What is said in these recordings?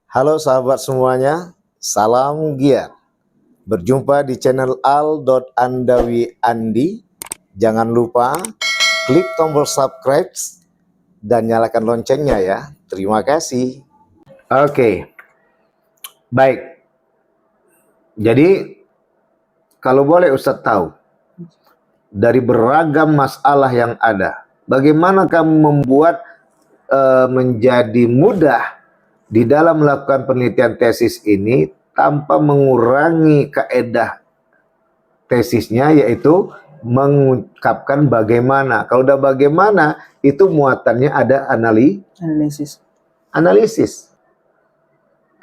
Halo sahabat semuanya, salam giat. Berjumpa di channel Al.Andawi Andi. Jangan lupa klik tombol subscribe dan nyalakan loncengnya ya. Terima kasih. Oke, baik. Jadi kalau boleh Ustadz tahu, dari beragam masalah yang ada, bagaimana kamu membuat menjadi mudah di dalam melakukan penelitian tesis ini tanpa mengurangi kaedah tesisnya, yaitu mengungkapkan bagaimana. Kalau udah bagaimana, itu muatannya ada analisis.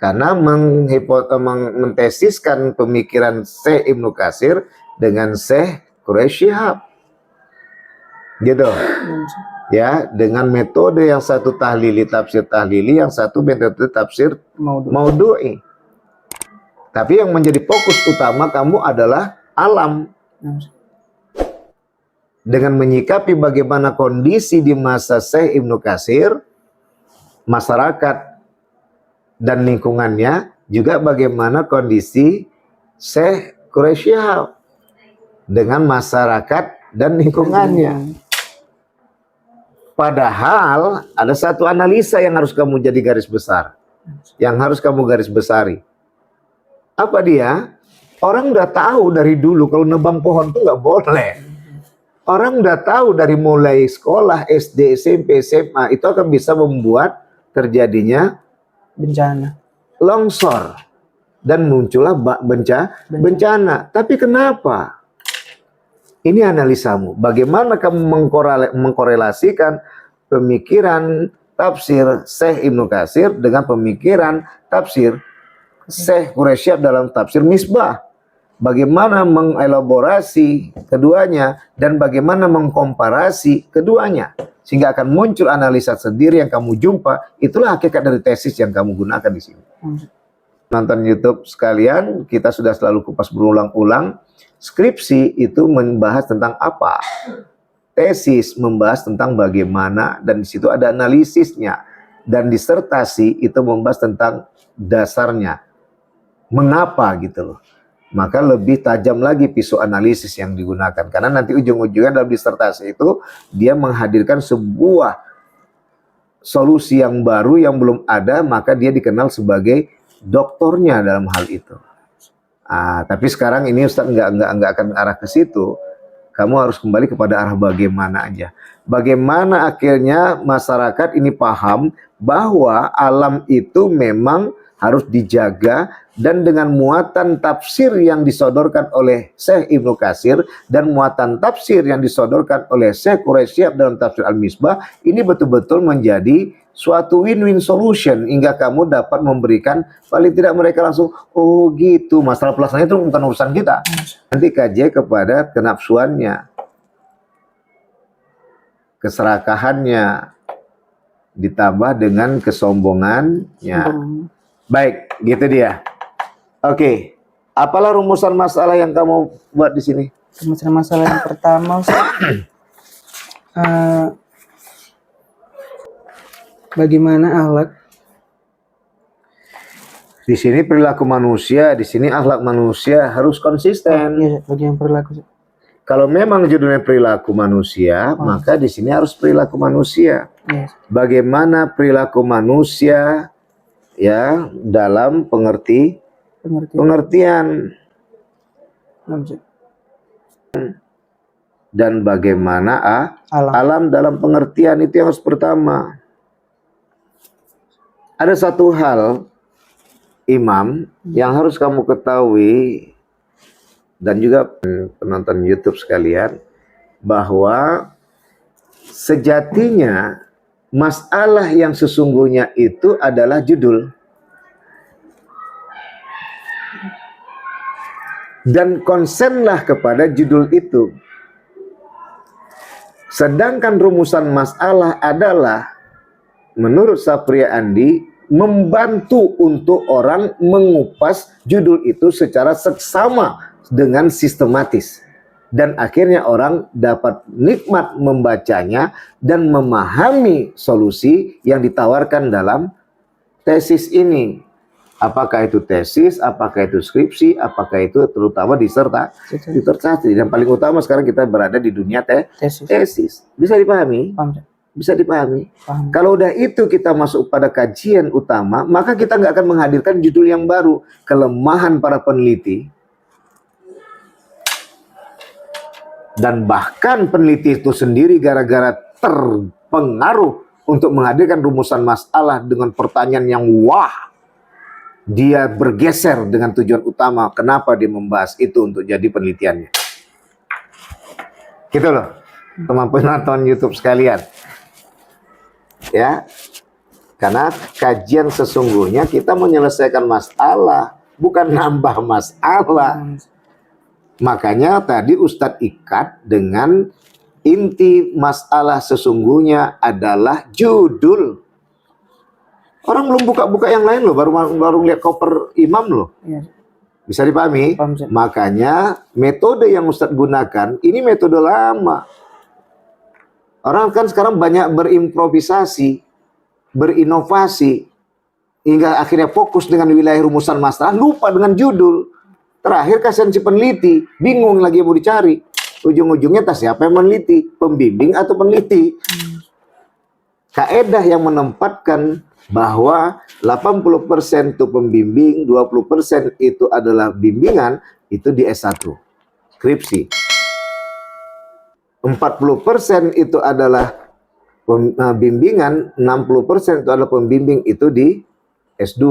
Karena mentesiskan pemikiran Syekh Ibnu Katsir dengan Syekh Quraisy Shihab. Gitu. Ya, dengan metode yang satu tahlili, tafsir tahlili, yang satu metode tafsir maudhu'i. Tapi yang menjadi fokus utama kamu adalah alam. Dengan menyikapi bagaimana kondisi di masa Syekh Ibnu Katsir, masyarakat dan lingkungannya, juga bagaimana kondisi Syekh Quraisy Shihab dengan masyarakat dan lingkungannya. Padahal ada satu analisa yang harus kamu jadi garis besar, yang harus kamu garis besari. Apa dia? Orang udah tahu dari dulu kalau nebang pohon itu nggak boleh. Orang udah tahu dari mulai sekolah SD, SMP, SMA itu akan bisa membuat terjadinya bencana, longsor, dan muncullah bencana. Tapi kenapa? Ini analisamu. Bagaimana kamu mengkorelasikan pemikiran tafsir Syekh Ibnu Katsir dengan pemikiran tafsir Syekh Quraisy Shihab dalam tafsir Misbah. Bagaimana mengelaborasi keduanya dan bagaimana mengkomparasi keduanya. Sehingga akan muncul analisa sendiri yang kamu jumpa. Itulah hakikat dari tesis yang kamu gunakan di sini. Nonton YouTube sekalian, kita sudah selalu kupas berulang-ulang. Skripsi itu membahas tentang apa? Tesis membahas tentang bagaimana, dan di situ ada analisisnya. Dan disertasi itu membahas tentang dasarnya. Mengapa gitu loh. Maka lebih tajam lagi pisau analisis yang digunakan. Karena nanti ujung-ujungnya dalam disertasi itu dia menghadirkan sebuah solusi yang baru yang belum ada, maka dia dikenal sebagai doktornya dalam hal itu. Tapi sekarang ini Ustadz nggak akan arah ke situ. Kamu harus kembali kepada arah bagaimana aja. Bagaimana akhirnya masyarakat ini paham bahwa alam itu memang harus dijaga, dan dengan muatan tafsir yang disodorkan oleh Syekh Ibnu Katsir dan muatan tafsir yang disodorkan oleh Syekh Quraisy Shihab dalam tafsir Al-Misbah, ini betul-betul menjadi suatu win-win solution hingga kamu dapat memberikan, paling tidak mereka langsung, oh gitu, masalah pelaksanaan itu bukan urusan kita. Nanti kaji kepada kenafsuannya, keserakahannya, ditambah dengan kesombongannya. Baik, gitu dia. Oke, apalah rumusan masalah yang kamu buat di sini? Rumusan masalah yang pertama, bagaimana akhlak? Di sini perilaku manusia, di sini akhlak manusia harus konsisten. Iya, bagian perilaku. Kalau memang judulnya perilaku manusia, maka di sini harus perilaku manusia. Yes. Bagaimana perilaku manusia ya dalam pengertian. Dan bagaimana alam dalam pengertian, itu yang harus pertama. Ada satu hal, Imam, yang harus kamu ketahui, dan juga penonton YouTube sekalian, bahwa sejatinya masalah yang sesungguhnya itu adalah judul. Dan konsenlah kepada judul itu. Sedangkan rumusan masalah adalah, menurut Sapria Andi, membantu untuk orang mengupas judul itu secara seksama dengan sistematis. Dan akhirnya orang dapat nikmat membacanya dan memahami solusi yang ditawarkan dalam tesis ini. Apakah itu tesis, apakah itu skripsi, apakah itu terutama disertasi. Dan paling utama sekarang kita berada di dunia tesis. Bisa dipahami? Paham, Cak. Bisa dipahami? Paham. Kalau udah itu kita masuk pada kajian utama, maka kita nggak akan menghadirkan judul yang baru. Kelemahan para peneliti. Dan bahkan peneliti itu sendiri gara-gara terpengaruh untuk menghadirkan rumusan masalah dengan pertanyaan yang wah, dia bergeser dengan tujuan utama kenapa dia membahas itu untuk jadi penelitiannya. Gitu loh, teman penonton YouTube sekalian. Ya, karena kajian sesungguhnya kita menyelesaikan masalah, bukan nambah masalah. Makanya tadi Ustadz ikat dengan inti masalah sesungguhnya adalah judul. Orang belum buka-buka yang lain loh, baru lihat koper imam loh. Iya. Bisa dipahami? Paham, Cak. Makanya metode yang Ustadz gunakan ini metode lama. Orang kan sekarang banyak berimprovisasi, berinovasi, hingga akhirnya fokus dengan wilayah rumusan masalah, lupa dengan judul. Terakhir kasihan si peneliti, bingung lagi yang mau dicari. Ujung-ujungnya tas siapa yang meneliti? Pembimbing atau peneliti? Kaedah yang menempatkan bahwa 80% itu pembimbing, 20% itu adalah bimbingan, itu di S1, skripsi. 40% itu adalah bimbingan, 60% itu adalah pembimbing, itu di S2.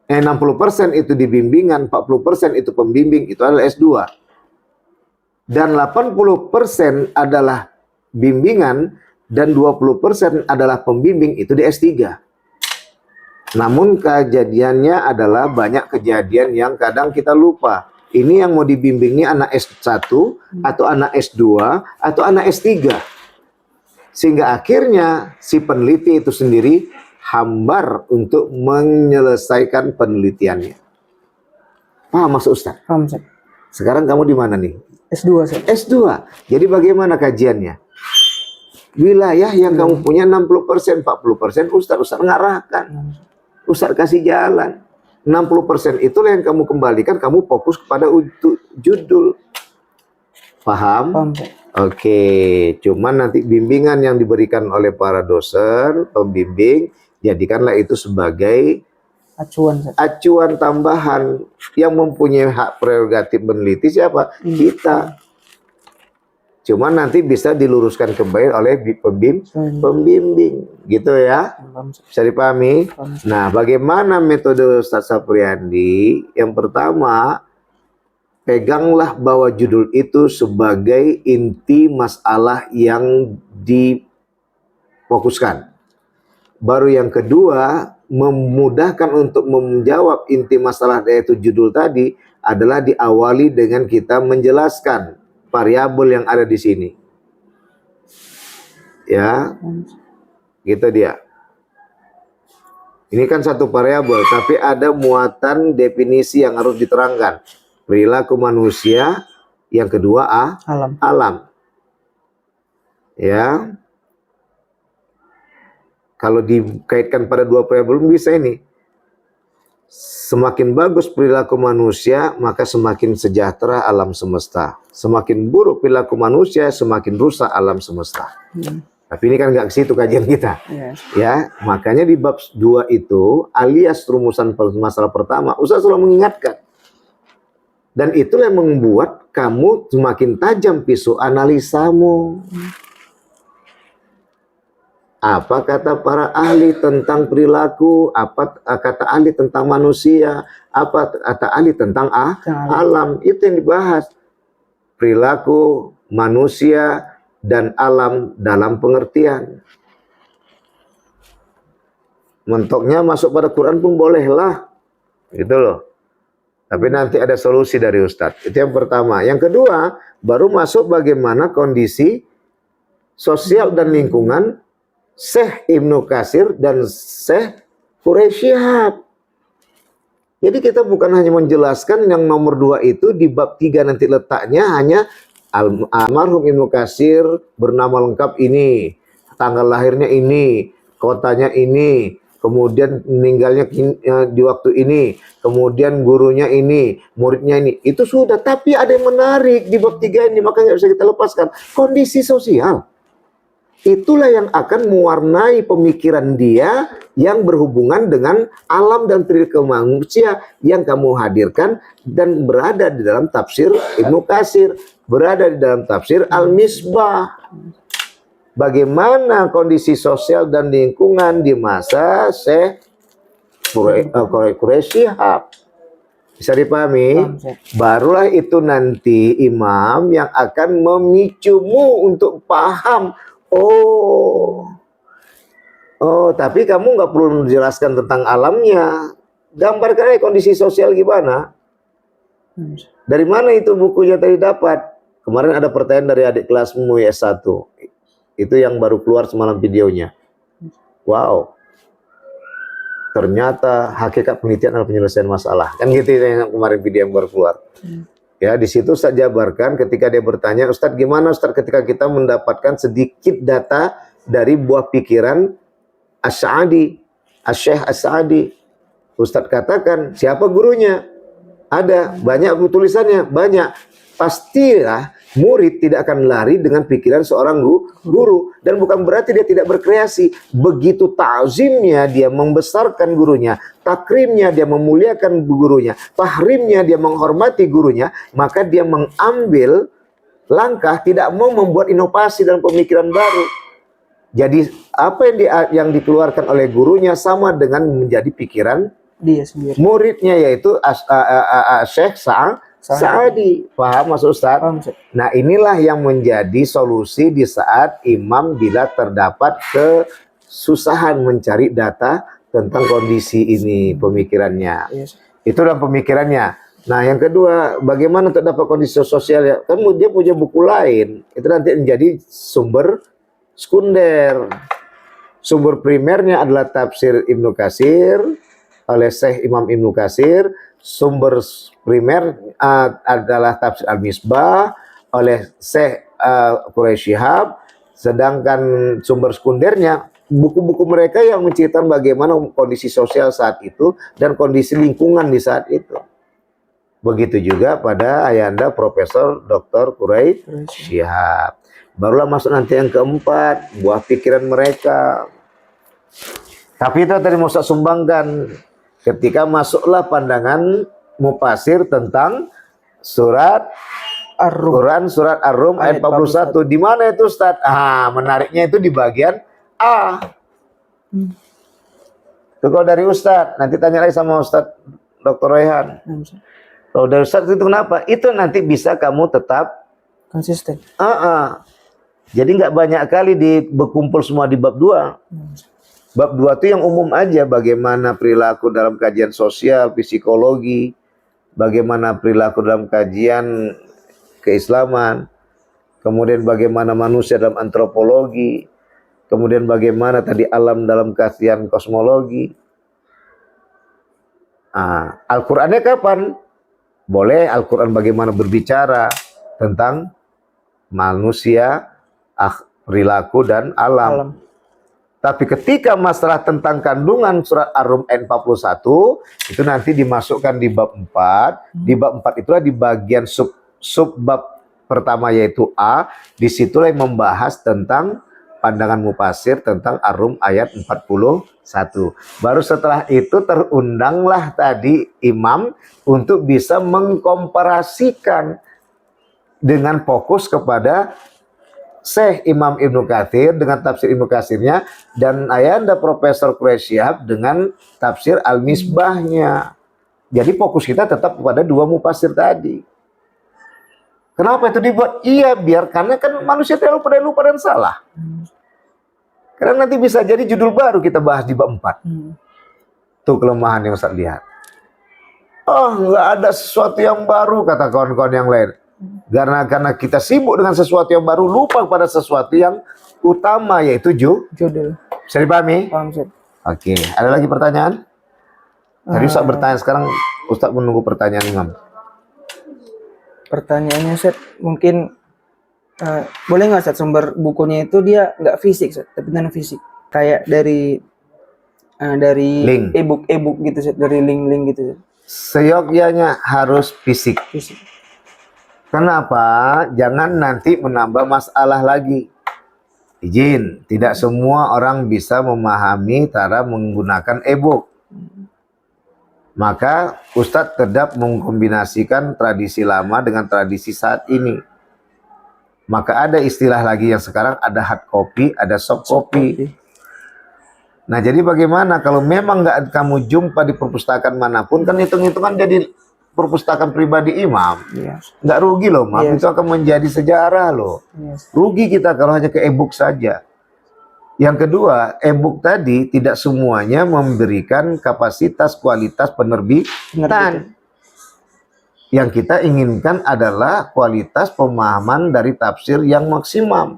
60% itu di bimbingan, 40% itu pembimbing, itu adalah S2. Dan 80% adalah bimbingan, dan 20% adalah pembimbing, itu di S3. Namun kejadiannya adalah banyak kejadian yang kadang kita lupa. Ini yang mau dibimbingnya anak S1, atau anak S2, atau anak S3. Sehingga akhirnya si peneliti itu sendiri hambar untuk menyelesaikan penelitiannya. Paham maksud Ustaz? Paham, Cak. Sekarang kamu di mana nih? S2, Cak. S2. Jadi bagaimana kajiannya? Wilayah yang kamu punya 60%, 40% Ustaz ngarahkan. Ustaz kasih jalan. 60% itulah yang kamu kembalikan, kamu fokus kepada judul. Paham? Paham, Cak. Oke, cuman nanti bimbingan yang diberikan oleh para dosen, pembimbing, jadikanlah itu sebagai Acuan, Cak. acuan tambahan. Yang mempunyai hak prerogatif meneliti siapa? Kita. Cuman nanti bisa diluruskan kembali oleh pembimbing, gitu ya. Paham, Cak. Bisa dipahami? Paham, Cak. Nah, bagaimana metode Ustaz Sapriandi? Yang pertama, peganglah bahwa judul itu sebagai inti masalah yang difokuskan. Baru yang kedua, memudahkan untuk menjawab inti masalah, yaitu judul tadi, adalah diawali dengan kita menjelaskan variabel yang ada di sini. Ya, gitu dia. Ini kan satu variabel, tapi ada muatan definisi yang harus diterangkan. Perilaku manusia, yang kedua alam. Ya. Kalau dikaitkan pada dua variabel bisa ini. Semakin bagus perilaku manusia, maka semakin sejahtera alam semesta. Semakin buruk perilaku manusia, semakin rusak alam semesta. Tapi ini kan nggak ke situ kajian kita. Ya, makanya di bab 2 itu, alias rumusan masalah pertama, Ustaz selalu mengingatkan. Dan itulah yang membuat kamu semakin tajam pisau analisamu. Apa kata para ahli tentang perilaku, apa kata ahli tentang manusia, apa kata ahli tentang alam. Itu yang dibahas. Perilaku manusia dan alam dalam pengertian. Mentoknya masuk pada Quran pun bolehlah. Gitu loh. Tapi nanti ada solusi dari Ustadz. Itu yang pertama. Yang kedua, baru masuk bagaimana kondisi sosial dan lingkungan Syekh Ibnu Katsir dan Syekh Quraisy Shihab. Jadi kita bukan hanya menjelaskan yang nomor 2 itu di bab 3 nanti letaknya hanya almarhum Ibnu Katsir bernama lengkap ini, tanggal lahirnya ini, kotanya ini, kemudian meninggalnya di waktu ini, kemudian gurunya ini, muridnya ini. Itu sudah, tapi ada yang menarik di bab 3 ini, maka nggak bisa kita lepaskan. Kondisi sosial. Itulah yang akan mewarnai pemikiran dia yang berhubungan dengan alam dan perilaku manusia yang kamu hadirkan dan berada di dalam tafsir Ibnu Katsir, berada di dalam tafsir Al-Misbah. Bagaimana kondisi sosial dan lingkungan di masa Syekh Quraisy Shihab. Bisa dipahami? Paham, Ustaz. Barulah itu nanti imam yang akan memicumu untuk paham. Oh, tapi kamu nggak perlu menjelaskan tentang alamnya. Gambarkan aja kondisi sosial gimana. Dari mana itu bukunya tadi dapat? Kemarin ada pertanyaan dari adik kelasmu S1. Itu yang baru keluar semalam videonya. Wow. Ternyata hakikat penelitian adalah penyelesaian masalah. Kan gitu yang kemarin video yang baru keluar. Ya, di situ Ustaz jabarkan ketika dia bertanya, Ustaz gimana Ustaz ketika kita mendapatkan sedikit data dari buah pikiran As-Sa'di, Asy-Syaikh As-Sa'di. Ustaz katakan, siapa gurunya? Ada, banyak tulisannya, banyak. Pastilah murid tidak akan lari dengan pikiran seorang guru. Dan bukan berarti dia tidak berkreasi. Begitu ta'zimnya dia membesarkan gurunya, takrimnya dia memuliakan gurunya, tahrimnya dia menghormati gurunya, maka dia mengambil langkah tidak mau membuat inovasi dan pemikiran baru. Jadi apa yang dikeluarkan oleh gurunya sama dengan menjadi pikiran Dia sendiri. muridnya, yaitu Syekh Sa'di. Paham maksud Ustaz? Paham, Ustaz. Nah, inilah yang menjadi solusi di saat imam bila terdapat kesusahan mencari data tentang kondisi ini pemikirannya. Yes. Itu dalam pemikirannya. Nah, yang kedua, bagaimana untuk dapat kondisi sosial ya? Kan dia punya buku lain. Itu nanti menjadi sumber sekunder. Sumber primernya adalah tafsir Ibnu Katsir oleh Syekh Imam Ibnu Katsir. Sumber primer adalah tafsir Al-Misbah oleh Syekh Quraisy Shihab, sedangkan sumber sekundernya buku-buku mereka yang menceritakan bagaimana kondisi sosial saat itu dan kondisi lingkungan di saat itu. Begitu juga pada ayahanda Profesor Dr. Quraisy Shihab. Barulah masuk nanti yang keempat, buah pikiran mereka. Tapi itu tadi mau saya sumbangkan. Ketika masuklah pandangan mufasir tentang surat Ar-Rum. Quran surat Ar-Rum ayat 41. Di mana itu Ustaz? Menariknya itu di bagian A. Itu kalau dari Ustaz, nanti tanya lagi sama Ustaz Dr. Rehan. Kalau dari Ustaz itu kenapa? Itu nanti bisa kamu tetap Konsisten. Jadi nggak banyak kali berkumpul semua di bab 2. Bab 2 itu yang umum aja, bagaimana perilaku dalam kajian sosial, psikologi, bagaimana perilaku dalam kajian keislaman, kemudian bagaimana manusia dalam antropologi, kemudian bagaimana tadi alam dalam kajian kosmologi. Al-Qur'annya kapan? Boleh Al-Qur'an bagaimana berbicara tentang manusia, perilaku dan alam. Tapi ketika masalah tentang kandungan surat Ar-Rum ayat 41, itu nanti dimasukkan di bab 4. Di bab 4 itulah di bagian sub bab pertama yaitu A. Disitulah yang membahas tentang pandangan mufasir tentang Ar-Rum ayat 41. Baru setelah itu terundanglah tadi imam untuk bisa mengkomparasikan dengan fokus kepada Syekh Imam Ibnu Katsir dengan tafsir Ibnu Katsirnya dan ayahanda Profesor Quraisy Shihab dengan tafsir Al-Misbahnya. Jadi fokus kita tetap kepada dua mufasir tadi. Kenapa itu dibuat? Iya, karena kan manusia terlalu pada lupa dan salah. Karena nanti bisa jadi judul baru kita bahas di bab 4. Tuh kelemahan yang Ustaz lihat. Nggak ada sesuatu yang baru, kata kawan-kawan yang lain. Karena kita sibuk dengan sesuatu yang baru, lupa pada sesuatu yang utama, yaitu judul. Bisa dipahami? Paham, Ustaz. Oke, ada lagi pertanyaan? Tadi Ustaz bertanya, sekarang Ustaz menunggu pertanyaan Imam. Pertanyaannya, Ustaz, mungkin boleh nggak, Ustaz, sumber bukunya itu dia nggak fisik, Ustaz, tapi non fisik. Kayak dari dari Link. e-book gitu Ustaz, dari link-link gitu Ustaz. Seyogyanya harus fisik. Fisik. Kenapa? Jangan nanti menambah masalah lagi. Izin, tidak semua orang bisa memahami cara menggunakan e-book. Maka Ustadz tetap mengkombinasikan tradisi lama dengan tradisi saat ini. Maka ada istilah lagi yang sekarang ada hard copy, ada soft copy. Nah, jadi bagaimana kalau memang nggak kamu jumpa di perpustakaan manapun, kan hitung-hitungan jadi perpustakaan pribadi imam. Iya. Nggak rugi loh, Mam. Iya. Itu akan menjadi sejarah loh. Iya. Rugi kita kalau hanya ke e-book saja. Yang kedua, e-book tadi tidak semuanya memberikan kapasitas kualitas penerbitan. Yang kita inginkan adalah kualitas pemahaman dari tafsir yang maksimal.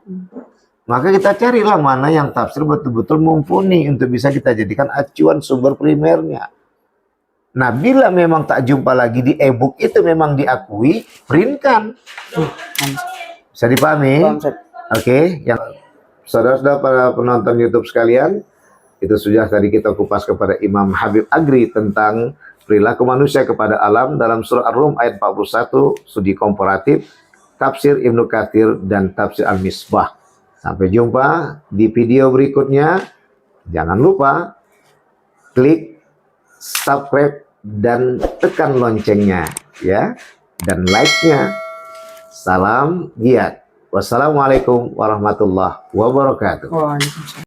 Maka kita carilah mana yang tafsir betul-betul mumpuni untuk bisa kita jadikan acuan sumber primernya. Nah, bila memang tak jumpa lagi di e-book itu memang diakui, printkan. Bisa dipahami? Paham, Ustaz. Oke, yang saudara-saudara para penonton YouTube sekalian, itu sudah tadi kita kupas kepada Imam Habib Agri tentang perilaku manusia kepada alam dalam surah Ar-Rum ayat 41, studi komparatif, tafsir Ibnu Katsir dan tafsir Al-Misbah. Sampai jumpa di video berikutnya. Jangan lupa klik subscribe dan tekan loncengnya ya, dan like-nya. Salam giat. Wassalamualaikum warahmatullahi wabarakatuh. Waalaikumsalam.